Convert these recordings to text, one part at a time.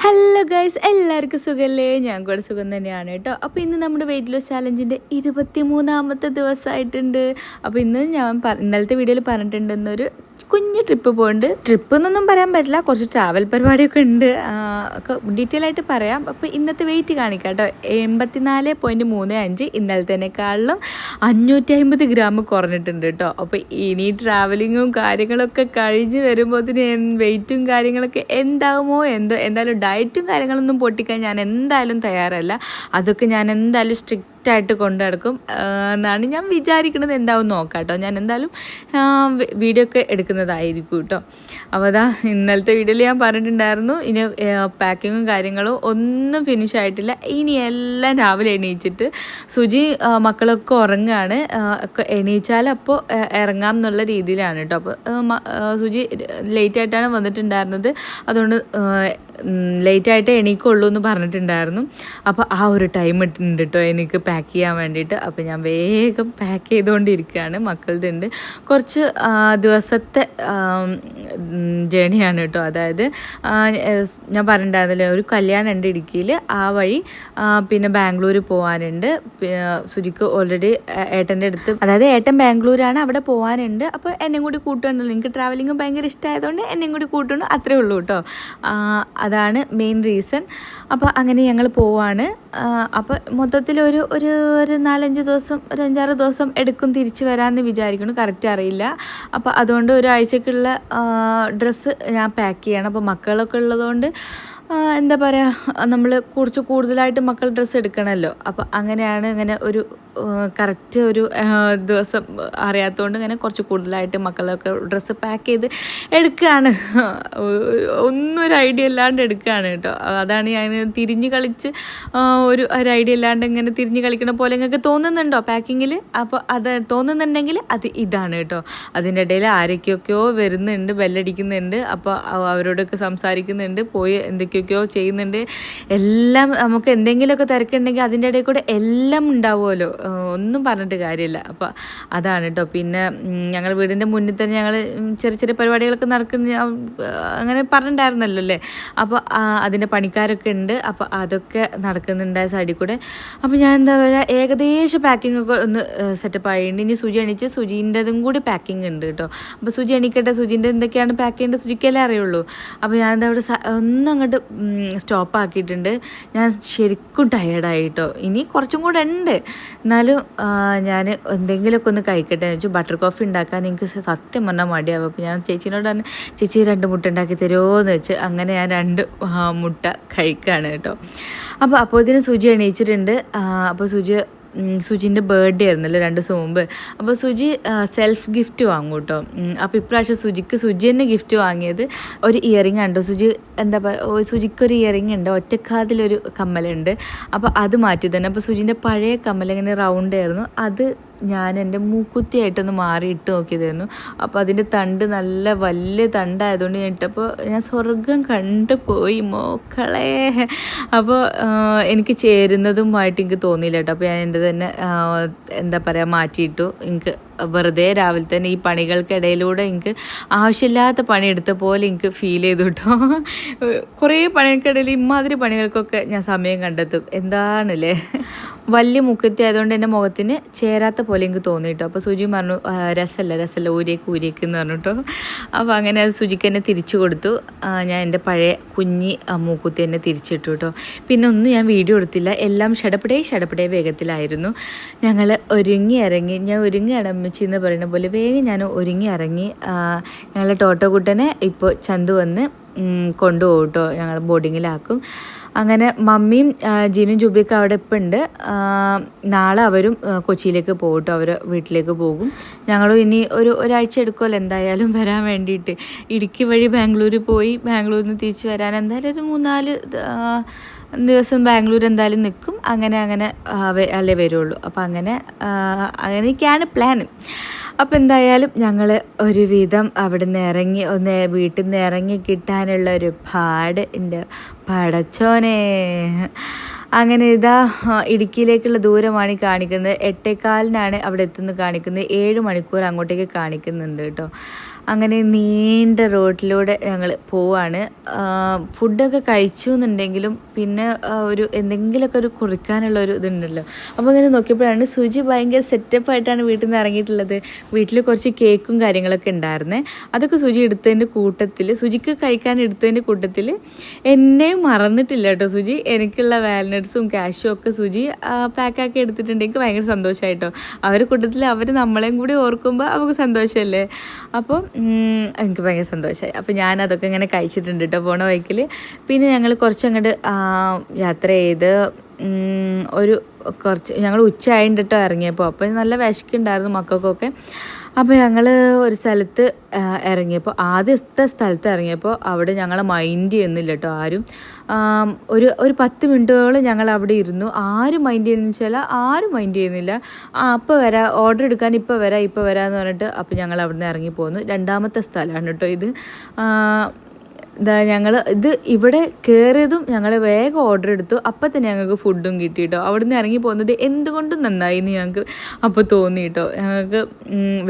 Hello guys, എല്ലാവർക്കും സുഖമല്ലേ? ഞാൻ കൂടെ സുഖം തന്നെയാണ് കേട്ടോ. അപ്പോൾ ഇന്ന് നമ്മുടെ വെയിറ്റ് ലോസ് ചാലഞ്ചിൻ്റെ 23ാമത്തെ ദിവസമായിട്ടുണ്ട്. അപ്പോൾ ഇന്ന് ഞാൻ ഇന്നലത്തെ വീഡിയോയിൽ പറഞ്ഞിട്ടുണ്ടെന്നൊരു കുഞ്ഞ് ട്രിപ്പ് പോകുന്നുണ്ട്. ട്രിപ്പ് എന്നൊന്നും പറയാൻ പറ്റില്ല, കുറച്ച് ട്രാവൽ പരിപാടിയൊക്കെ ഉണ്ട്, ഒക്കെ ഡീറ്റെയിൽ ആയിട്ട് പറയാം. അപ്പോൾ ഇന്നത്തെ വെയിറ്റ് കാണിക്കാം കേട്ടോ. 84.35, ഇന്നലത്തേനേക്കാളിലും 550 ഗ്രാം കുറഞ്ഞിട്ടുണ്ട് കേട്ടോ. അപ്പോൾ ഇനി ട്രാവലിങ്ങും കാര്യങ്ങളൊക്കെ കഴിഞ്ഞ് വരുമ്പോഴത്തേന് വെയിറ്റും കാര്യങ്ങളൊക്കെ എന്താകുമോ എന്തായാലും ഡയറ്റും കാര്യങ്ങളൊന്നും പൊട്ടിക്കാൻ ഞാൻ എന്തായാലും തയ്യാറല്ല. അതൊക്കെ ഞാൻ എന്തായാലും സ്ട്രിക്റ്റായിട്ട് കൊണ്ടു നടക്കും എന്നാണ് ഞാൻ വിചാരിക്കുന്നത്. എന്താവും നോക്കാം കേട്ടോ. ഞാൻ എന്തായാലും വീഡിയോ ഒക്കെ എടുക്കുന്നതായിരിക്കും കേട്ടോ. അപ്പോൾ അതാ ഇന്നലത്തെ വീഡിയോയിൽ ഞാൻ പറഞ്ഞിട്ടുണ്ടായിരുന്നു, ഇനി പാക്കിങ്ങും കാര്യങ്ങളും ഒന്നും ഫിനിഷ് ആയിട്ടില്ല. ഇനി എല്ലാം രാവിലെ എണീച്ചിട്ട് സുജി മക്കളൊക്കെ ഉറങ്ങുകയാണ്. എണീച്ചാൽ അപ്പോൾ ഇറങ്ങാം എന്നുള്ള രീതിയിലാണ് കേട്ടോ. അപ്പോൾ സുജി ലേറ്റായിട്ടാണ് വന്നിട്ടുണ്ടായിരുന്നത്, അതുകൊണ്ട് ലേറ്റായിട്ട് എണീക്കുള്ളൂ എന്ന് പറഞ്ഞിട്ടുണ്ടായിരുന്നു. അപ്പോൾ ആ ഒരു ടൈം ഇട്ടുണ്ട് കേട്ടോ എനിക്ക് പാക്ക് ചെയ്യാൻ വേണ്ടിയിട്ട്. അപ്പോൾ ഞാൻ വേഗം പാക്ക് ചെയ്തുകൊണ്ടിരിക്കുകയാണ്. മക്കളുടെ ഉണ്ട് കുറച്ച് ദിവസത്തെ ജേണിയാണ് കേട്ടോ. അതായത് ഞാൻ പറഞ്ഞിട്ടുണ്ടായിരുന്നില്ലേ, ഒരു കല്യാണം ഉണ്ട് ഇടുക്കിയിൽ, ആ വഴി പിന്നെ ബാംഗ്ലൂർ പോകാനുണ്ട്. സുജിക്ക് ഓൾറെഡി ഏട്ടൻ്റെ അടുത്ത്, അതായത് ഏട്ടൻ ബാംഗ്ലൂരാണ്, അവിടെ പോകാനുണ്ട്. അപ്പോൾ എന്നെയും കൂടി കൂട്ടുന്നുണ്ടല്ലോ, എനിക്ക് ട്രാവലിംഗ് ഭയങ്കര ഇഷ്ടമായതുകൊണ്ട് എന്നെയും കൂടി കൂട്ടുന്നു, അത്രേ ഉള്ളൂ കേട്ടോ. അതാണ് മെയിൻ റീസൺ. അപ്പോൾ അങ്ങനെ ഞങ്ങൾ പോവാണ്. അപ്പോൾ മൊത്തത്തിൽ ഒരു 4-5 ദിവസം, ഒരു 5-6 ദിവസം എടുക്കും തിരിച്ച് വരാമെന്ന് വിചാരിക്കുന്നു, കറക്റ്റ് അറിയില്ല. അപ്പോൾ അതുകൊണ്ട് ഒരാഴ്ചക്കുള്ള ഡ്രസ്സ് ഞാൻ പാക്ക് ചെയ്യണം. അപ്പോൾ മക്കളൊക്കെ ഉള്ളതുകൊണ്ട് എന്താ പറയുക, നമ്മൾ കുറച്ച് കൂടുതലായിട്ട് മക്കൾ ഡ്രസ്സ് എടുക്കണമല്ലോ. അപ്പോൾ അങ്ങനെയാണ്, ഇങ്ങനെ ഒരു കറക്റ്റ് ഒരു ദിവസം അറിയാത്തതുകൊണ്ട് ഇങ്ങനെ കുറച്ച് കൂടുതലായിട്ട് മക്കളൊക്കെ ഡ്രസ്സ് പാക്ക് ചെയ്ത് എടുക്കുകയാണ്. ഒന്നും ഒരു ഐഡിയ ഇല്ലാണ്ട് എടുക്കുകയാണ് കേട്ടോ. അതാണ് ഞാൻ തിരിഞ്ഞ് കളിച്ച് ഒരു ഐഡിയ ഇല്ലാണ്ട് ഇങ്ങനെ തിരിഞ്ഞ് കളിക്കണ പോലെ നിങ്ങൾക്ക് തോന്നുന്നുണ്ടോ പാക്കിങ്ങിൽ? അപ്പോൾ അത് തോന്നുന്നുണ്ടെങ്കിൽ അത് ഇതാണ് കേട്ടോ. അതിൻ്റെ ഇടയിൽ ആരൊക്കെയൊക്കെയോ വരുന്നുണ്ട്, ബെല്ലടിക്കുന്നുണ്ട്. അപ്പോൾ അവരോടൊക്കെ സംസാരിക്കുന്നുണ്ട്, പോയി എന്തൊക്കെയൊക്കെയോ ചെയ്യുന്നുണ്ട്. എല്ലാം നമുക്ക് എന്തെങ്കിലുമൊക്കെ തിരക്കുണ്ടെങ്കിൽ അതിൻ്റെ ഇടയിൽ കൂടെ എല്ലാം ഉണ്ടാവുമല്ലോ, ഒന്നും പറഞ്ഞിട്ട് കാര്യമില്ല. അപ്പോൾ അതാണ് കേട്ടോ. പിന്നെ ഞങ്ങൾ വീടിൻ്റെ മുന്നിൽ തന്നെ ഞങ്ങൾ ചെറിയ ചെറിയ പരിപാടികളൊക്കെ നടക്കുന്ന അങ്ങനെ പറഞ്ഞിട്ടുണ്ടായിരുന്നല്ലോ അല്ലേ. അപ്പോൾ അതിൻ്റെ പണിക്കാരൊക്കെ ഉണ്ട്. അപ്പോൾ അതൊക്കെ നടക്കുന്നുണ്ടായ സൈഡിൽ കൂടെ. അപ്പോൾ ഞാൻ എന്താ പറയുക, ഏകദേശം പാക്കിംഗ് ഒക്കെ ഒന്ന് സെറ്റപ്പ് ആയിട്ടുണ്ട്. ഇനി സുജി എണീച്ച് സുജീൻ്റെതും കൂടി പാക്കിംഗ് ഉണ്ട് കേട്ടോ. അപ്പോൾ സുജി എണീക്കട്ടെ, സുജീൻ്റെ എന്തൊക്കെയാണ് പാക്ക് ചെയ്യേണ്ടത് സുജിക്കല്ലേ അറിയുള്ളൂ. അപ്പോൾ ഞാൻ എന്താ അവിടെ ഒന്നും അങ്ങോട്ട് സ്റ്റോപ്പ് ആക്കിയിട്ടുണ്ട്. ഞാൻ ശരിക്കും ടയേർഡായി കേട്ടോ. ഇനി കുറച്ചും കൂടെ ഉണ്ട്, എന്നാലും ഞാൻ എന്തെങ്കിലുമൊക്കെ ഒന്ന് കഴിക്കട്ടെ എന്ന് വെച്ചു. ബട്ടർ കോഫി ഉണ്ടാക്കാൻ എനിക്ക് സത്യം പറഞ്ഞാൽ മടിയാവും. അപ്പോൾ ഞാൻ ചേച്ചീനോടാണ്, ചേച്ചി 2 മുട്ട ഉണ്ടാക്കി തരുമോ എന്ന് വെച്ച് അങ്ങനെ ഞാൻ 2 മുട്ട കഴിക്കുകയാണ് കേട്ടോ. അപ്പോൾ ഇതിന് സുജി എണീച്ചിട്ടുണ്ട്. അപ്പോൾ സുജിൻ്റെ ബർത്ത്ഡേ ആയിരുന്നല്ലോ 2 ദിവസം മുമ്പ്. അപ്പോൾ സുജി സെൽഫ് ഗിഫ്റ്റ് വാങ്ങും കേട്ടോ. അപ്പോൾ ഇപ്രാവശ്യം സുജി തന്നെ ഗിഫ്റ്റ് വാങ്ങിയത് ഒരു ഇയറിംഗ് ഉണ്ടോ. എന്താ പറയുക, സുജിക്കൊരു ഇയറിംഗ് ഉണ്ട്, ഒറ്റക്കാതിലൊരു കമ്മലുണ്ട്. അപ്പോൾ അത് മാറ്റി തന്നെ. അപ്പോൾ സുജിൻ്റെ പഴയ കമ്മൽ ഇങ്ങനെ റൗണ്ട് ആയിരുന്നു, അത് ഞാൻ എൻ്റെ മൂക്കുത്തിയായിട്ടൊന്ന് മാറി ഇട്ട് നോക്കിയതായിരുന്നു. അപ്പോൾ അതിൻ്റെ തണ്ട് നല്ല വലിയ തണ്ടായതുകൊണ്ട് ഞാൻ ഇട്ടപ്പോൾ ഞാൻ സ്വർഗം കണ്ടുപോയി മോക്കളെ. അപ്പോൾ എനിക്ക് ചേരുന്നതുമായിട്ട് എനിക്ക് തോന്നിയില്ല കേട്ടോ. അപ്പോൾ ഞാൻ എൻ്റെ തന്നെ എന്താ പറയുക മാറ്റിയിട്ടു. എനിക്ക് വെറുതെ രാവിലെ തന്നെ ഈ പണികൾക്കിടയിലൂടെ എനിക്ക് ആവശ്യമില്ലാത്ത പണിയെടുത്ത പോലെ എനിക്ക് ഫീൽ ചെയ്തു കേട്ടോ. കുറേ പണികൾക്കിടയിൽ ഇമാതിരി പണികൾക്കൊക്കെ ഞാൻ സമയം കണ്ടെത്തും. എന്താണല്ലേ, വലിയ മുക്കത്തി ആയതുകൊണ്ട് എൻ്റെ മുഖത്തിന് ചേരാത്ത പോലെ എനിക്ക് തോന്നി കേട്ടോ. അപ്പോൾ സുജി പറഞ്ഞു രസമല്ല ഊരിയേക്ക് എന്ന് പറഞ്ഞു കേട്ടോ. അപ്പോൾ അങ്ങനെ അത് സുജിക്ക് തന്നെ തിരിച്ചു കൊടുത്തു. ഞാൻ എൻ്റെ പഴയ കുഞ്ഞി മൂക്കുത്തി തന്നെ തിരിച്ചിട്ടു കേട്ടോ. പിന്നെ ഒന്നും ഞാൻ വീഡിയോ എടുത്തില്ല, എല്ലാം ഷടപടേ വേഗത്തിലായിരുന്നു. ഞങ്ങൾ ഞാൻ ഒരുങ്ങി അടമ്മിച്ചി എന്ന് പറയുന്ന പോലെ വേഗം ഞാൻ ഒരുങ്ങി ഇറങ്ങി. ഞങ്ങളെ ടോട്ടോക്കുട്ടനെ ഇപ്പോൾ ചന്തു വന്ന് കൊണ്ടുപോകും കേട്ടോ, ഞങ്ങൾ ബോർഡിങ്ങിലാക്കും. അങ്ങനെ മമ്മിയും ജീനും ജുബിയൊക്കെ അവിടെ ഇപ്പം ഉണ്ട്. നാളെ അവരും കൊച്ചിയിലേക്ക് പോകും കേട്ടോ, അവർ വീട്ടിലേക്ക് പോകും. ഞങ്ങളും ഇനി ഒരാഴ്ച എടുക്കുമല്ലോ എന്തായാലും വരാൻ വേണ്ടിയിട്ട്. ഇടുക്കി വഴി ബാംഗ്ലൂർ പോയി ബാംഗ്ലൂരിൽ നിന്ന് തിരിച്ച് വരാൻ എന്തായാലും ഒരു 3-4 ദിവസം ബാംഗ്ലൂർ എന്തായാലും നിൽക്കും. അങ്ങനെ അല്ലേ വരുള്ളൂ. അപ്പോൾ അങ്ങനെയൊക്കെയാണ് പ്ലാൻ. അപ്പോൾ എന്തായാലും ഞങ്ങൾ ഒരുവിധം അവിടെ നിന്ന് വീട്ടിൽ നിന്ന് ഇറങ്ങി കിട്ടാനുള്ള ഒരു പാട് എൻ്റെ പടച്ചോനെ. അങ്ങനെ ഇതാ ഇടുക്കിയിലേക്കുള്ള ദൂരമാണ് ഈ കാണിക്കുന്നത്. 8:15 അവിടെ എത്തുന്നു കാണിക്കുന്നത്. 7 മണിക്കൂർ അങ്ങോട്ടേക്ക് കാണിക്കുന്നുണ്ട് കേട്ടോ. അങ്ങനെ നീണ്ട റോഡിലൂടെ ഞങ്ങൾ പോവാണ്. ഫുഡൊക്കെ കഴിച്ചു എന്നുണ്ടെങ്കിലും പിന്നെ ഒരു എന്തെങ്കിലുമൊക്കെ ഒരു കുറിക്കാനുള്ള ഒരു ഇതുണ്ടല്ലോ. അപ്പോൾ അങ്ങനെ നോക്കിയപ്പോഴാണ് സുജി ഭയങ്കര സെറ്റപ്പായിട്ടാണ് വീട്ടിൽ നിന്ന് ഇറങ്ങിയിട്ടുള്ളത്. വീട്ടിൽ കുറച്ച് കേക്കും കാര്യങ്ങളൊക്കെ ഉണ്ടായിരുന്നേ. അതൊക്കെ സുജി എടുത്തതിൻ്റെ കൂട്ടത്തിൽ, സുജിക്ക് കഴിക്കാൻ എടുത്തതിൻ്റെ കൂട്ടത്തിൽ എന്നെയും മറന്നിട്ടില്ല കേട്ടോ സുജി. എനിക്കുള്ള വാൽനട്ട്സും കാഷ്യും ഒക്കെ സുജി പാക്കാക്കി എടുത്തിട്ടുണ്ട്. എനിക്ക് ഭയങ്കര സന്തോഷമായിട്ടോ. അവരുടെ കൂട്ടത്തിൽ അവർ നമ്മളെയും കൂടി ഓർക്കുമ്പോൾ നമുക്ക് സന്തോഷമല്ലേ. അപ്പോൾ എനിക്ക് ഭയങ്കര സന്തോഷമായി. അപ്പോൾ ഞാനതൊക്കെ ഇങ്ങനെ കഴിച്ചിട്ടുണ്ട് കേട്ടോ പോണ വഴിക്കിൽ. പിന്നെ ഞങ്ങൾ കുറച്ചങ്ങോട്ട് യാത്ര ചെയ്ത് ഞങ്ങൾ ഉച്ചയായിട്ട് കേട്ടോ ഇറങ്ങിയപ്പോൾ. അപ്പോൾ നല്ല വിശക്കുണ്ടായിരുന്നു മക്കൾക്കൊക്കെ. അപ്പോൾ ഞങ്ങൾ ഒരു സ്ഥലത്ത് ഇറങ്ങിയപ്പോൾ, ആദ്യത്തെ സ്ഥലത്ത് ഇറങ്ങിയപ്പോൾ അവിടെ ഞങ്ങളെ മൈൻഡ് ചെയ്യുന്നില്ല കേട്ടോ ആരും. ഒരു 10 മിനിറ്റോളം ഞങ്ങൾ അവിടെ ഇരുന്നു. ആരും മൈൻഡ് ചെയ്യുന്ന വെച്ചാൽ ആരും മൈൻഡ് ചെയ്യുന്നില്ല. അപ്പോൾ വരാം, ഓർഡർ എടുക്കാൻ ഇപ്പോൾ വരാമെന്ന് പറഞ്ഞിട്ട് അപ്പോൾ ഞങ്ങൾ അവിടെ നിന്ന് ഇറങ്ങി പോന്നു. 2ാമത്തെ സ്ഥലമാണ് കേട്ടോ ഇത്. ഞങ്ങൾ ഇവിടെ കയറിയതും ഞങ്ങൾ വേഗം ഓർഡർ എടുത്തു. അപ്പം തന്നെ ഞങ്ങൾക്ക് ഫുഡും കിട്ടി കേട്ടോ. അവിടെ നിന്ന് ഇറങ്ങി പോകുന്നത് എന്തുകൊണ്ടും നന്നായി എന്ന് ഞങ്ങൾക്ക് അപ്പോൾ തോന്നി കേട്ടോ. ഞങ്ങൾക്ക്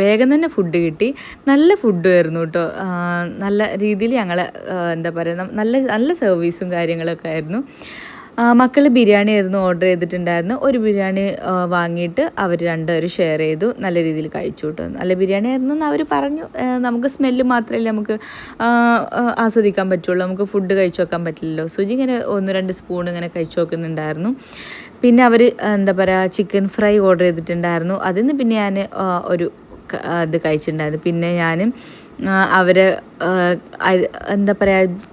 വേഗം തന്നെ ഫുഡ് കിട്ടി. നല്ല ഫുഡുമായിരുന്നു കേട്ടോ. നല്ല രീതിയിൽ ഞങ്ങൾ എന്താ പറയുക, നല്ല സർവീസും കാര്യങ്ങളൊക്കെ ആയിരുന്നു. മക്കൾ ബിരിയാണി ആയിരുന്നു ഓർഡർ ചെയ്തിട്ടുണ്ടായിരുന്നു. ഒരു ബിരിയാണി വാങ്ങിയിട്ട് അവർ രണ്ടുപേരും ഷെയർ ചെയ്തു. നല്ല രീതിയിൽ കഴിച്ചു കേട്ടോ. നല്ല ബിരിയാണി ആയിരുന്നു എന്ന് അവർ പറഞ്ഞു. നമുക്ക് സ്മെല്ല് മാത്രമല്ല നമുക്ക് ആസ്വദിക്കാൻ പറ്റുള്ളൂ. നമുക്ക് ഫുഡ് കഴിച്ചു നോക്കാൻ പറ്റില്ലല്ലോ. സുജി ഇങ്ങനെ 1-2 സ്പൂൺ ഇങ്ങനെ കഴിച്ചു നോക്കുന്നുണ്ടായിരുന്നു. പിന്നെ അവർ എന്താ പറയുക, ചിക്കൻ ഫ്രൈ ഓർഡർ ചെയ്തിട്ടുണ്ടായിരുന്നു. അതിൽ നിന്ന് പിന്നെ ഞാൻ ഒരു ഇത് കഴിച്ചിട്ടുണ്ടായിരുന്നു. പിന്നെ ഞാൻ അവർ എന്താ പറയുക,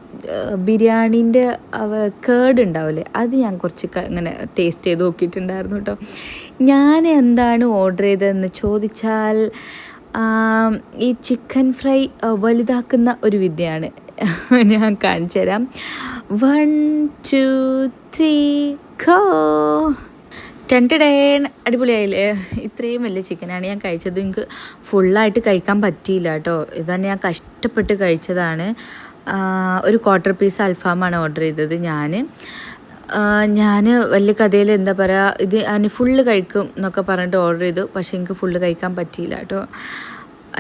ബിരിയാണീൻ്റെ കേർഡ് ഉണ്ടാവില്ലേ, അത് ഞാൻ കുറച്ച് ഇങ്ങനെ ടേസ്റ്റ് ചെയ്ത് നോക്കിയിട്ടുണ്ടായിരുന്നു കേട്ടോ. ഞാൻ എന്താണ് ഓർഡർ ചെയ്തതെന്ന് ചോദിച്ചാൽ ഈ ചിക്കൻ ഫ്രൈ വലുതാക്കുന്ന ഒരു വിദ്യയാണ്. ഞാൻ കാണിച്ചു തരാം. 1 2 3 ഗോ. അടിപൊളിയായില്ലേ? ഇത്രയും വലിയ ചിക്കനാണ് ഞാൻ കഴിച്ചത്. എനിക്ക് ഫുള്ളായിട്ട് കഴിക്കാൻ പറ്റിയില്ല കേട്ടോ. ഇതാണ് ഞാൻ കഷ്ടപ്പെട്ട് കഴിച്ചതാണ്. ഒരു 1/4 പീസ് അൽഫാമാണ് ഓർഡർ ചെയ്തത് ഞാൻ വലിയ കഥയിൽ എന്താ പറയുക, ഇത് അതിന് ഫുള്ള് കഴിക്കും എന്നൊക്കെ പറഞ്ഞിട്ട് ഓർഡർ ചെയ്തു. പക്ഷേ എനിക്ക് ഫുള്ള് കഴിക്കാൻ പറ്റിയില്ല കേട്ടോ.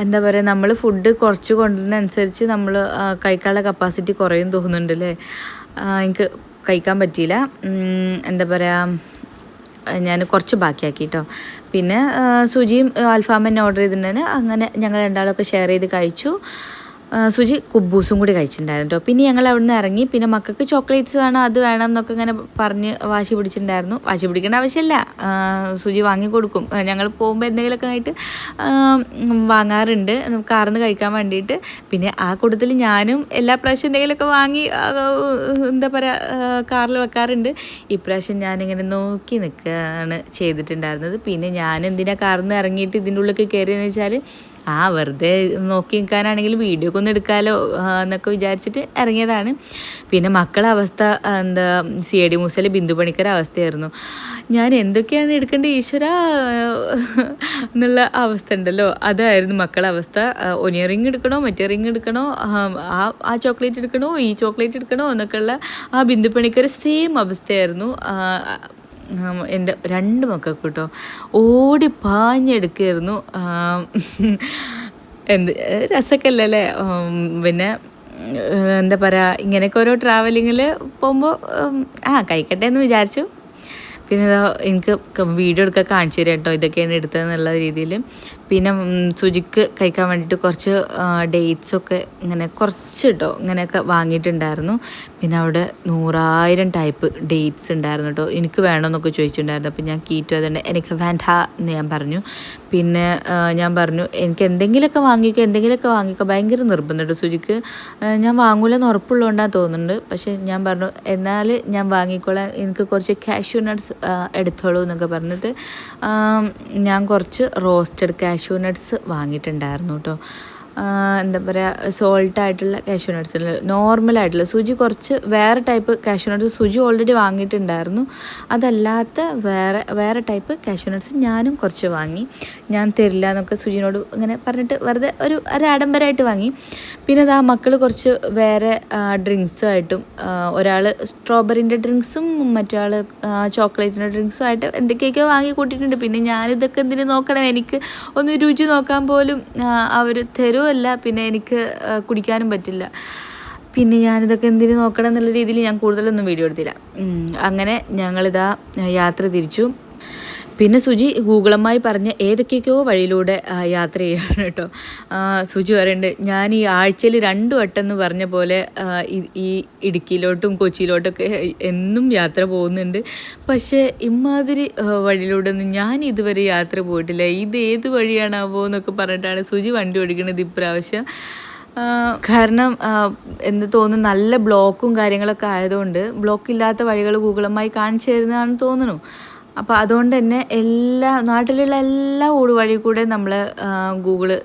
എന്താ പറയുക, നമ്മൾ ഫുഡ് കുറച്ച് കൊണ്ടുവരുന്നതനുസരിച്ച് നമ്മൾ കഴിക്കാനുള്ള കപ്പാസിറ്റി കുറയും തോന്നുന്നുണ്ടല്ലേ. എനിക്ക് കഴിക്കാൻ പറ്റിയില്ല. എന്താ പറയുക, ഞാൻ കുറച്ച് ബാക്കിയാക്കി കേട്ടോ. പിന്നെ സുജിയും അൽഫാം തന്നെ ഓർഡർ ചെയ്തിട്ടുണ്ടെങ്കിൽ അങ്ങനെ ഞങ്ങൾ രണ്ടാളൊക്കെ ഷെയർ ചെയ്ത് കഴിച്ചു. സുജി കുബൂസും കൂടി കഴിച്ചിട്ടുണ്ടായിരുന്നു കേട്ടോ. പിന്നെ ഞങ്ങൾ അവിടെ നിന്ന് ഇറങ്ങി. പിന്നെ മക്കൾക്ക് ചോക്ലേറ്റ്സ് വേണം, അത് വേണം എന്നൊക്കെ ഇങ്ങനെ പറഞ്ഞ് വാശി പിടിച്ചിട്ടുണ്ടായിരുന്നു. വാശി പിടിക്കേണ്ട ആവശ്യമില്ല, സുജി വാങ്ങിക്കൊടുക്കും. ഞങ്ങൾ പോകുമ്പോൾ എന്തെങ്കിലുമൊക്കെ ആയിട്ട് വാങ്ങാറുണ്ട് കാറിൽ നിന്ന് കഴിക്കാൻ വേണ്ടിയിട്ട്. പിന്നെ ആ കൂട്ടത്തിൽ ഞാനും എല്ലാ പ്രാവശ്യം എന്തെങ്കിലുമൊക്കെ വാങ്ങി എന്താ പറയുക കാറിൽ വെക്കാറുണ്ട്. ഇപ്രാവശ്യം ഞാനിങ്ങനെ നോക്കി നിൽക്കുകയാണ് ചെയ്തിട്ടുണ്ടായിരുന്നത്. പിന്നെ ഞാൻ എന്തിനാണ് കാറിൽ നിന്ന് ഇറങ്ങിയിട്ട് ഇതിൻ്റെ ഉള്ളിലേക്ക് കയറിയെന്ന് വെച്ചാൽ വെറുതെ നോക്കി നിൽക്കാനാണെങ്കിൽ വീഡിയോ ഒക്കെ ഒന്ന് എടുക്കാമല്ലോ എന്നൊക്കെ വിചാരിച്ചിട്ട് ഇറങ്ങിയതാണ്. പിന്നെ മക്കളെ അവസ്ഥ എന്താ, CID മൂസയിലെ ബിന്ദു പണിക്കര അവസ്ഥയായിരുന്നു. ഞാൻ എന്തൊക്കെയാണ് എടുക്കേണ്ടത് ഈശ്വര എന്നുള്ള അവസ്ഥ ഉണ്ടല്ലോ, അതായിരുന്നു മക്കളെ അവസ്ഥ. ഒനിയ റിങ് എടുക്കണോ, മറ്റേ റിങ് എടുക്കണോ, ആ ചോക്ലേറ്റ് എടുക്കണോ, ഈ ചോക്ലേറ്റ് എടുക്കണോ എന്നൊക്കെയുള്ള ആ ബിന്ദു പണിക്കര സെയിം അവസ്ഥയായിരുന്നു എൻ്റെ 2 മക്കൾക്ക് കേട്ടോ. ഓടി പാഞ്ഞെടുക്കുകയായിരുന്നു. എന്ത് രസമൊക്കെ അല്ലേ. പിന്നെ എന്താ പറയുക, ഇങ്ങനെയൊക്കെ ഓരോ ട്രാവലിങ്ങിൽ പോകുമ്പോൾ കഴിക്കട്ടെ എന്ന് വിചാരിച്ചു. പിന്നെ എനിക്ക് വീഡിയോ എടുക്കാൻ കാണിച്ചു തരാം കേട്ടോ, ഇതൊക്കെയാണ് എടുത്തതെന്നുള്ള രീതിയിൽ. പിന്നെ സുജിക്ക് കഴിക്കാൻ വേണ്ടിയിട്ട് കുറച്ച് ഡേറ്റ്സൊക്കെ ഇങ്ങനെ കുറച്ച് കേട്ടോ ഇങ്ങനെയൊക്കെ വാങ്ങിയിട്ടുണ്ടായിരുന്നു. പിന്നെ അവിടെ 100,000 ടൈപ്പ് ഡേറ്റ്സ് ഉണ്ടായിരുന്നു കേട്ടോ. എനിക്ക് വേണമെന്നൊക്കെ ചോദിച്ചിട്ടുണ്ടായിരുന്നു. അപ്പോൾ ഞാൻ കീറ്റോ അതുകൊണ്ട് എനിക്ക് വേണ്ട എന്ന് ഞാൻ പറഞ്ഞു. പിന്നെ ഞാൻ പറഞ്ഞു എനിക്ക് എന്തെങ്കിലുമൊക്കെ വാങ്ങിക്കോ ഭയങ്കര നിർബന്ധം കേട്ടോ സുജിക്ക്. ഞാൻ വാങ്ങൂലെന്ന് ഉറപ്പുള്ളതുകൊണ്ടാണ് തോന്നുന്നുണ്ട്. പക്ഷേ ഞാൻ പറഞ്ഞു എന്നാൽ ഞാൻ വാങ്ങിക്കോളാം, എനിക്ക് കുറച്ച് കാഷ്യൂ നട്ട്സ് എടുത്തോളൂ എന്നൊക്കെ പറഞ്ഞിട്ട് ഞാൻ കുറച്ച് റോസ്റ്റഡ് കാഷ്യൂ നട്ട്സ് വാങ്ങിയിട്ടുണ്ടായിരുന്നു കേട്ടോ. എന്താ പറയുക സോൾട്ടായിട്ടുള്ള കാഷ്യൂ നട്ട്സ്, നോർമലായിട്ടുള്ള സുജി കുറച്ച് വേറെ ടൈപ്പ് കാഷ്യൂ നട്ട്സ് സുജി ഓൾറെഡി വാങ്ങിയിട്ടുണ്ടായിരുന്നു. അതല്ലാത്ത വേറെ ടൈപ്പ് കാഷ്യൂ നട്ട്സ് ഞാനും കുറച്ച് വാങ്ങി. ഞാൻ തരില്ല എന്നൊക്കെ സുജിനോട് ഇങ്ങനെ പറഞ്ഞിട്ട് വെറുതെ ഒരു ആഡംബരമായിട്ട് വാങ്ങി. പിന്നെ അതാ മക്കൾ കുറച്ച് വേറെ ഡ്രിങ്ക്സുമായിട്ടും, ഒരാൾ സ്ട്രോബെറിൻ്റെ ഡ്രിങ്ക്സും മറ്റാൾ ചോക്ലേറ്റിൻ്റെ ഡ്രിങ്ക്സും ആയിട്ട് എന്തൊക്കെയൊക്കെയോ വാങ്ങി കൂട്ടിയിട്ടുണ്ട്. പിന്നെ ഞാനിതൊക്കെ എന്തിനു നോക്കണം, എനിക്ക് ഒന്ന് രുചി നോക്കാൻ പോലും അവർ തരുമല്ല, പിന്നെ എനിക്ക് കുടിക്കാനും പറ്റില്ല. പിന്നെ ഞാനിതൊക്കെ എന്തിനു നോക്കണം എന്നുള്ള രീതിയിൽ ഞാൻ കൂടുതലൊന്നും വീഡിയോ എടുത്തില്ല. അങ്ങനെ ഞങ്ങളിതാ യാത്ര തിരിച്ചു. പിന്നെ സുജി ഗൂഗിളമ്മായി പറഞ്ഞ് ഏതൊക്കെയൊക്കെയോ വഴിയിലൂടെ യാത്ര ചെയ്യാണ് കേട്ടോ. സുജി പറയുന്നുണ്ട്, ഞാൻ ഈ ആഴ്ചയിൽ 2 വട്ടം എന്ന് പറഞ്ഞ പോലെ ഈ ഇടുക്കിയിലോട്ടും കൊച്ചിയിലോട്ടൊക്കെ എന്നും യാത്ര പോകുന്നുണ്ട്. പക്ഷേ ഇമാതിരി വഴിയിലൂടെ ഒന്നും ഞാൻ ഇതുവരെ യാത്ര പോയിട്ടില്ല, ഇത് ഏത് വഴിയാണാവോ എന്നൊക്കെ പറഞ്ഞിട്ടാണ് സുജി വണ്ടി ഓടിക്കുന്നത് ഇപ്രാവശ്യം. കാരണം എന്ത് തോന്നുന്നു, നല്ല ബ്ലോക്കും കാര്യങ്ങളൊക്കെ ആയതുകൊണ്ട് ബ്ലോക്ക് ഇല്ലാത്ത വഴികൾ ഗൂഗിളമ്മായി കാണിച്ചു തരുന്നതാണെന്ന് തോന്നുന്നു. അപ്പോൾ അതുകൊണ്ട് തന്നെ നാട്ടിലുള്ള എല്ലാ ഊടുവഴി കൂടെ നമ്മൾ ഗൂഗിള്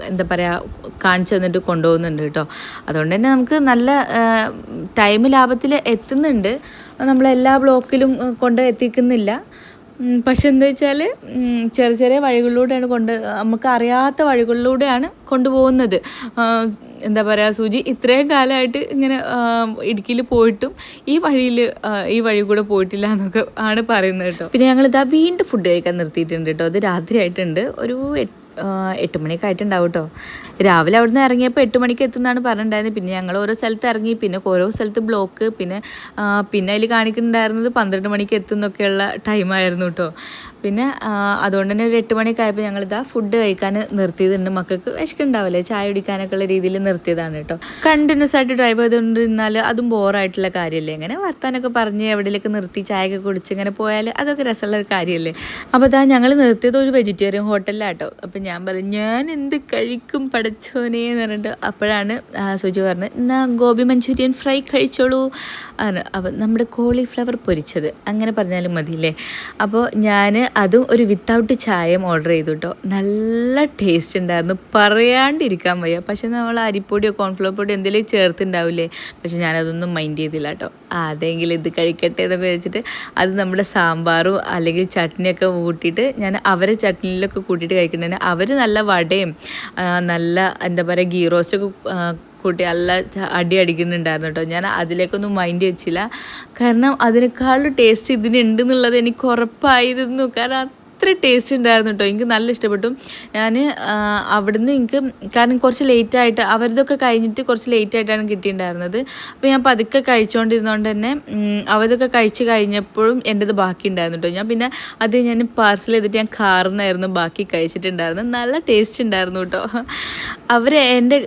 എന്താ പറയുക കാണിച്ചു തന്നിട്ട് കൊണ്ടുപോകുന്നുണ്ട് കേട്ടോ. അതുകൊണ്ട് തന്നെ നമുക്ക് നല്ല ടൈം ലാഭത്തിൽ എത്തുന്നുണ്ട്. നമ്മളെല്ലാ ബ്ലോക്കിലും കൊണ്ട് എത്തിക്കുന്നില്ല. പക്ഷെ എന്താ വെച്ചാൽ ചെറിയ വഴികളിലൂടെയാണ് നമുക്ക് അറിയാത്ത വഴികളിലൂടെയാണ് കൊണ്ടുപോകുന്നത്. എന്താ പറയുക, സുജി ഇത്രയും കാലമായിട്ട് ഇങ്ങനെ ഇടുക്കിയിൽ പോയിട്ടും ഈ വഴി കൂടെ പോയിട്ടില്ല എന്നൊക്കെ ആണ് പറയുന്നത് കേട്ടോ. പിന്നെ ഞങ്ങളിതാ വീണ്ടും ഫുഡ് കഴിക്കാൻ നിർത്തിയിട്ടുണ്ട് കേട്ടോ. അത് രാത്രി ആയിട്ടുണ്ട്, ഒരു 8 മണിയൊക്കെ ആയിട്ടുണ്ടാവും കേട്ടോ. രാവിലെ അവിടെ നിന്ന് ഇറങ്ങിയപ്പോൾ 8 മണിക്ക് എത്തുന്നതാണ് പറഞ്ഞിട്ടുണ്ടായിരുന്നത്. പിന്നെ ഞങ്ങൾ ഓരോ സ്ഥലത്ത് ഇറങ്ങി, പിന്നെ ഓരോ സ്ഥലത്ത് ബ്ലോക്ക്, പിന്നെ അതിൽ കാണിക്കുന്നുണ്ടായിരുന്നത് 12 മണിക്ക് എത്തുന്നൊക്കെയുള്ള ടൈമായിരുന്നു കേട്ടോ. പിന്നെ അതുകൊണ്ട് തന്നെ ഒരു 8 മണിയൊക്കെ ആയപ്പോൾ ഞങ്ങളിതാ ഫുഡ് കഴിക്കാൻ നിർത്തിയതുണ്ട്. മക്കൾക്ക് വിശക്കുണ്ടാവില്ലേ, ചായ കുടിക്കാനൊക്കെ ഉള്ള രീതിയിൽ നിർത്തിയതാണ് കേട്ടോ. കണ്ടിന്യൂസ് ആയിട്ട് ഡ്രൈവ് ചെയ്തുകൊണ്ടിരുന്നാൽ അതും ബോറായിട്ടുള്ള കാര്യമല്ലേ. ഇങ്ങനെ വർത്താനൊക്കെ പറഞ്ഞ് എവിടെയൊക്കെ നിർത്തി ചായയൊക്കെ കുടിച്ച് ഇങ്ങനെ പോയാൽ അതൊക്കെ രസമുള്ള ഒരു കാര്യമല്ലേ. അപ്പോൾ അതാ ഞങ്ങൾ നിർത്തിയത് ഒരു വെജിറ്റേറിയൻ ഹോട്ടലിലാട്ടോ. അപ്പം ഞാൻ പറഞ്ഞു, ഞാൻ എന്ത് കഴിക്കും പടച്ചോനെ എന്ന് പറഞ്ഞിട്ട് അപ്പോഴാണ് സുജി പറഞ്ഞത്, എന്നാൽ ഗോബി മഞ്ചൂരിയൻ ഫ്രൈ കഴിച്ചോളൂ ആണ്. അപ്പം നമ്മുടെ കോളിഫ്ലവർ പൊരിച്ചത് അങ്ങനെ പറഞ്ഞാലും മതിയില്ലേ. അപ്പോൾ ഞാൻ അതും ഒരു വിത്തൗട്ട് ചായയും ഓർഡർ ചെയ്തു കേട്ടോ. നല്ല ടേസ്റ്റ് ഉണ്ടായിരുന്നു, പറയാണ്ടിരിക്കാൻ വയ്യ. പക്ഷെ നമ്മൾ അരിപ്പൊടിയോ കോൺഫ്ലവർ പൊടിയോ എന്തെങ്കിലും ചേർത്തുണ്ടാവില്ലേ, പക്ഷെ ഞാനതൊന്നും മൈൻഡ് ചെയ്തില്ല കേട്ടോ. അതെങ്കിലും ഇത് കഴിക്കട്ടെ എന്നൊക്കെ വെച്ചിട്ട് അത് നമ്മുടെ സാമ്പാറും അല്ലെങ്കിൽ ചട്നിയൊക്കെ കൂട്ടിയിട്ട് ഞാൻ അവരെ ചട്നിയിലൊക്കെ കൂട്ടിയിട്ട് കഴിക്കുന്നുണ്ട്. അവർ നല്ല വടയും നല്ല എന്താ പറയുക ഗീ റോസ്റ്റൊക്കെ കൂട്ടി നല്ല അടി അടിക്കുന്നുണ്ടായിരുന്നു കേട്ടോ. ഞാൻ അതിലേക്കൊന്നും മൈൻഡ് വെച്ചില്ല, കാരണം അതിനേക്കാളും ടേസ്റ്റ് ഇതിനുണ്ടെന്നുള്ളത് എനിക്ക് ഉറപ്പായിരുന്നു. കാരണം അത്ര ടേസ്റ്റ് ഉണ്ടായിരുന്നു കേട്ടോ. എനിക്ക് നല്ല ഇഷ്ടപ്പെട്ടു. ഞാൻ അവിടുന്ന് എനിക്ക് കാരണം കുറച്ച് ലേറ്റായിട്ട് അവരതൊക്കെ കഴിഞ്ഞിട്ട് കുറച്ച് ലേറ്റായിട്ടാണ് കിട്ടിയിട്ടുണ്ടായിരുന്നത്. അപ്പോൾ ഞാൻ പതുക്കെ കഴിച്ചുകൊണ്ടിരുന്നതുകൊണ്ട് തന്നെ അവരതൊക്കെ കഴിച്ച് കഴിഞ്ഞപ്പോഴും എൻ്റെത് ബാക്കി ഉണ്ടായിരുന്നു കേട്ടോ. ഞാൻ പാർസൽ ചെയ്തിട്ട് ഞാൻ കാർന്നായിരുന്നു ബാക്കി കഴിച്ചിട്ടുണ്ടായിരുന്നത്. നല്ല ടേസ്റ്റ് ഉണ്ടായിരുന്നു കേട്ടോ. അവർ എൻ്റെ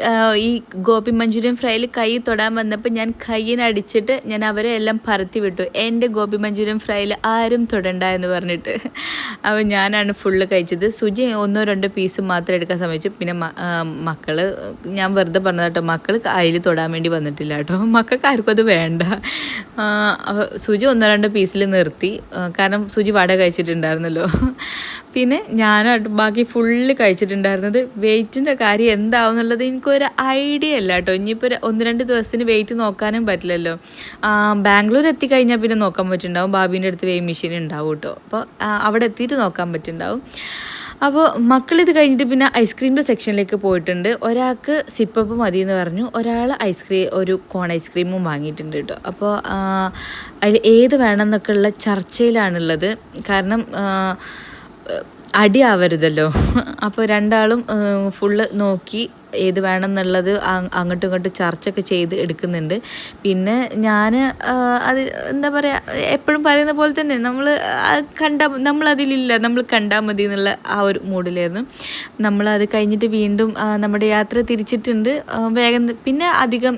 ഈ ഗോപി മഞ്ചൂരിയൻ ഫ്രൈയിൽ കൈ തൊടാൻ വന്നപ്പോൾ ഞാൻ കൈയിനടിച്ചിട്ട് ഞാൻ അവരെ എല്ലാം പരത്തി വിട്ടു, എൻ്റെ ഗോപി മഞ്ചൂരിയൻ ഫ്രൈയിൽ ആരും തൊടണ്ട എന്ന് പറഞ്ഞിട്ട്. അപ്പോൾ ഞാനാണ് ഫുള്ള് കഴിച്ചത്. സുജി 1-2 പീസ് മാത്രം എടുക്കാൻ ശ്രമിച്ചു. പിന്നെ മക്കൾ, ഞാൻ വെറുതെ പറഞ്ഞത് കേട്ടോ, മക്കൾ അതിൽ തൊടാൻ വേണ്ടി വന്നിട്ടില്ല കേട്ടോ. മക്കൾക്ക് ആർക്കും അത് വേണ്ട. സുജി 1-2 പീസിൽ നിർത്തി, കാരണം സുജി വട കഴിച്ചിട്ടുണ്ടായിരുന്നല്ലോ. പിന്നെ ഞാനായിട്ട് ബാക്കി ഫുള്ള് കഴിച്ചിട്ടുണ്ടായിരുന്നത്. വെയിറ്റിൻ്റെ കാര്യം എന്താവും എന്നുള്ളത് എനിക്കൊരു ഐഡിയ അല്ല കേട്ടോ. ഇനിയിപ്പോൾ 1-2 ദിവസത്തിന് വെയിറ്റ് നോക്കാനും പറ്റില്ലല്ലോ. ബാംഗ്ലൂർ എത്തിക്കഴിഞ്ഞാൽ പിന്നെ നോക്കാൻ പറ്റുന്നുണ്ടാവും, ബാബീൻ്റെ അടുത്ത് വെയിങ് മെഷീൻ ഉണ്ടാവും കേട്ടോ. അപ്പോൾ അവിടെ എത്തിയിട്ട് നോക്കാൻ പറ്റുന്നുണ്ടാവും. അപ്പോൾ മക്കളിത് കഴിഞ്ഞിട്ട് പിന്നെ ഐസ്ക്രീമിൻ്റെ സെക്ഷനിലേക്ക് പോയിട്ടുണ്ട്. ഒരാൾക്ക് സിപ്പപ്പ് മതി എന്ന് പറഞ്ഞു, ഒരാൾ ഒരു കോൺ ഐസ്ക്രീമും വാങ്ങിയിട്ടുണ്ട് കേട്ടോ. അപ്പോൾ അതിൽ ഏത് വേണമെന്നൊക്കെ ഉള്ള ചർച്ചയിലാണുള്ളത്. കാരണം അടിയാവരുതല്ലോ. അപ്പോൾ രണ്ടാളും ഫുള്ള് നോക്കി ഏത് വേണം എന്നുള്ളത് അങ്ങോട്ടും ഇങ്ങോട്ടും ചർച്ചയൊക്കെ ചെയ്ത് എടുക്കുന്നുണ്ട്. പിന്നെ ഞാൻ അത് എന്താ പറയുക, എപ്പോഴും പറയുന്ന പോലെ തന്നെ നമ്മളതിലില്ല, നമ്മൾ കണ്ടാൽ മതി എന്നുള്ള ആ ഒരു മൂഡിലായിരുന്നു. നമ്മളത് കഴിഞ്ഞിട്ട് വീണ്ടും നമ്മുടെ യാത്ര തിരിച്ചിട്ടുണ്ട് വേഗം. പിന്നെ അധികം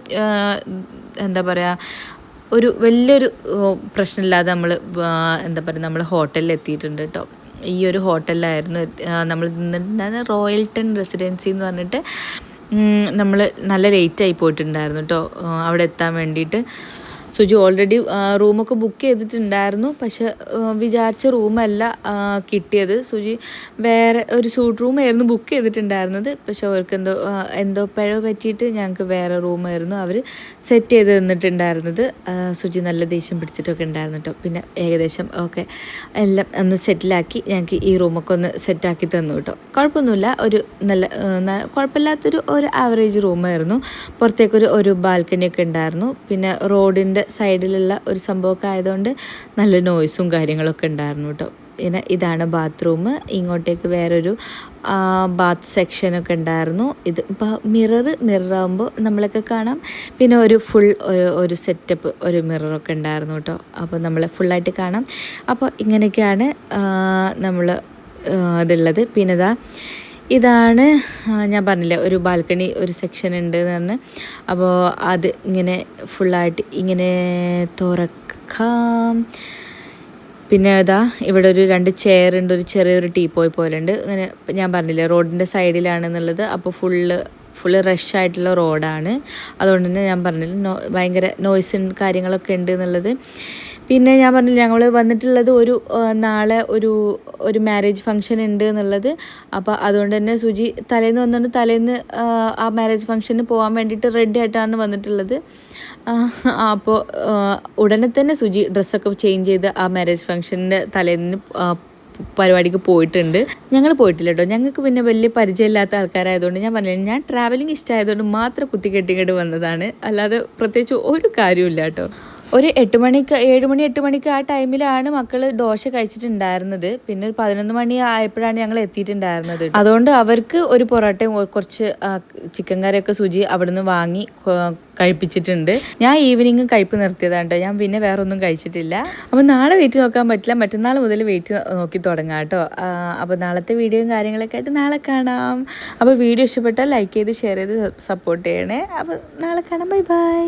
എന്താ പറയുക, ഒരു വലിയൊരു പ്രശ്നമില്ലാതെ നമ്മൾ ഹോട്ടലിൽ എത്തിയിട്ടുണ്ട് കേട്ടോ. ഈ ഒരു ഹോട്ടലിലായിരുന്നു നമ്മൾ നിന്നിട്ടുണ്ടായിരുന്നത്, റോയൽട്ടൺ റെസിഡൻസി എന്ന് പറഞ്ഞിട്ട്. നമ്മൾ നല്ല ലേറ്റായി പോയിട്ടുണ്ടായിരുന്നു കേട്ടോ അവിടെ എത്താൻ വേണ്ടിയിട്ട്. സുജി ഓൾറെഡി റൂമൊക്കെ ബുക്ക് ചെയ്തിട്ടുണ്ടായിരുന്നു. പക്ഷെ വിചാരിച്ച റൂമല്ല കിട്ടിയത്. സുജി വേറെ ഒരു സൂട്ട് റൂമായിരുന്നു ബുക്ക് ചെയ്തിട്ടുണ്ടായിരുന്നത്. പക്ഷെ അവർക്ക് എന്തോ പിഴവ് പറ്റിയിട്ട് ഞങ്ങൾക്ക് വേറെ റൂമായിരുന്നു അവർ സെറ്റ് ചെയ്ത് തന്നിട്ടുണ്ടായിരുന്നത്. സുജി നല്ല ദേഷ്യം പിടിച്ചിട്ടൊക്കെ ഉണ്ടായിരുന്നു കേട്ടോ. പിന്നെ ഏകദേശം ഓക്കെ എല്ലാം ഒന്ന് സെറ്റിലാക്കി ഞങ്ങൾക്ക് ഈ റൂമൊക്കെ ഒന്ന് സെറ്റാക്കി തന്നു കേട്ടോ. കുഴപ്പമൊന്നുമില്ല, ഒരു കുഴപ്പമില്ലാത്തൊരു ആവറേജ് റൂമായിരുന്നു. പുറത്തേക്കൊരു ബാൽക്കണിയൊക്കെ ഉണ്ടായിരുന്നു. പിന്നെ റോഡിൻ്റെ സൈഡിലുള്ള ഒരു സംഭവമൊക്കെ ആയതുകൊണ്ട് നല്ല നോയ്സും കാര്യങ്ങളൊക്കെ ഉണ്ടായിരുന്നു കേട്ടോ. പിന്നെ ഇതാണ് ബാത്റൂം. ഇങ്ങോട്ടേക്ക് വേറൊരു ബാത്ത് സെക്ഷനൊക്കെ ഉണ്ടായിരുന്നു. ഇത് ഇപ്പോൾ മിററാകുമ്പോൾ നമ്മളൊക്കെ കാണാം. പിന്നെ ഒരു ഫുൾ ഒരു സെറ്റപ്പ് ഒരു മിററൊക്കെ ഉണ്ടായിരുന്നു കേട്ടോ. അപ്പോൾ നമ്മൾ ഫുള്ളായിട്ട് കാണാം. അപ്പോൾ ഇങ്ങനെയൊക്കെയാണ് നമ്മൾ അതുള്ളത്. പിന്നെ ഇതാണ് ഞാൻ പറഞ്ഞില്ലേ ഒരു ബാൽക്കണി ഒരു സെക്ഷൻ ഉണ്ട് എന്ന് പറഞ്ഞ്. അപ്പോൾ അത് ഇങ്ങനെ ഫുള്ളായിട്ട് ഇങ്ങനെ തുറക്കാം. പിന്നെ ഇവിടെ ഒരു 2 ചെയർ ഉണ്ട്, ഒരു ചെറിയൊരു ടീപ്പോയ് പോലെ ഉണ്ട്. ഇങ്ങനെ ഞാൻ പറഞ്ഞില്ലേ റോഡിൻ്റെ സൈഡിലാണെന്നുള്ളത്. അപ്പോൾ ഫുള്ള് റഷ് ആയിട്ടുള്ള റോഡാണ്. അതുകൊണ്ട് തന്നെ ഞാൻ പറഞ്ഞില്ല ഭയങ്കര നോയ്സും കാര്യങ്ങളൊക്കെ ഉണ്ട് എന്നുള്ളത്. പിന്നെ ഞാൻ പറഞ്ഞില്ല ഞങ്ങൾ വന്നിട്ടുള്ളത് നാളെ ഒരു മാരേജ് ഫംഗ്ഷൻ ഉണ്ട് എന്നുള്ളത്. അപ്പോൾ അതുകൊണ്ട് തന്നെ സുജി തലേന്ന് വന്നുകൊണ്ട് തലേന്ന് ആ മാരേജ് ഫംഗ്ഷന് പോകാൻ വേണ്ടിയിട്ട് റെഡി ആയിട്ടാണ് വന്നിട്ടുള്ളത്. അപ്പോൾ ഉടനെ തന്നെ സുജി ഡ്രസ്സൊക്കെ ചേഞ്ച് ചെയ്ത് ആ മാരേജ് ഫംഗ്ഷൻ്റെ തലേന്ന് പരിപാടിക്ക് പോയിട്ടുണ്ട്. ഞങ്ങൾ പോയിട്ടില്ല കേട്ടോ. ഞങ്ങൾക്ക് പിന്നെ വലിയ പരിചയമില്ലാത്ത ആൾക്കാരായതുകൊണ്ട് ഞാൻ പറഞ്ഞില്ല, ഞാൻ ട്രാവലിംഗ് ഇഷ്ടമായതുകൊണ്ട് മാത്രം കുത്തിക്കെട്ടിങ്ങോട്ട് വന്നതാണ്. അല്ലാതെ പ്രത്യേകിച്ച് ഒരു കാര്യമില്ല കേട്ടോ. ഒരു 7 മണിക്ക് ആ ടൈമിലാണ് മക്കൾ ദോശ കഴിച്ചിട്ടുണ്ടായിരുന്നത്. പിന്നെ ഒരു 11 മണി ആയപ്പോഴാണ് ഞങ്ങൾ എത്തിയിട്ടുണ്ടായിരുന്നത്. അതുകൊണ്ട് അവർക്ക് ഒരു പൊറോട്ടയും കുറച്ച് ചിക്കൻ കറിയൊക്കെ സുജി അവിടുന്ന് വാങ്ങി കഴിപ്പിച്ചിട്ടുണ്ട്. ഞാൻ ഈവനിങ് കഴിപ്പ് നിർത്തിയതാണ് കേട്ടോ. ഞാൻ പിന്നെ വേറെ ഒന്നും കഴിച്ചിട്ടില്ല. അപ്പോൾ നാളെ വെയിറ്റ് നോക്കാൻ പറ്റില്ല, മറ്റന്നാൾ മുതൽ വെയിറ്റ് നോക്കി തുടങ്ങാം കേട്ടോ. അപ്പോൾ നാളത്തെ വീഡിയോയും കാര്യങ്ങളൊക്കെ ആയിട്ട് നാളെ കാണാം. അപ്പോൾ വീഡിയോ ഇഷ്ടപ്പെട്ടാൽ ലൈക്ക് ചെയ്ത് ഷെയർ ചെയ്ത് സപ്പോർട്ട് ചെയ്യണേ. അപ്പോൾ നാളെ കാണാം. Bye bye.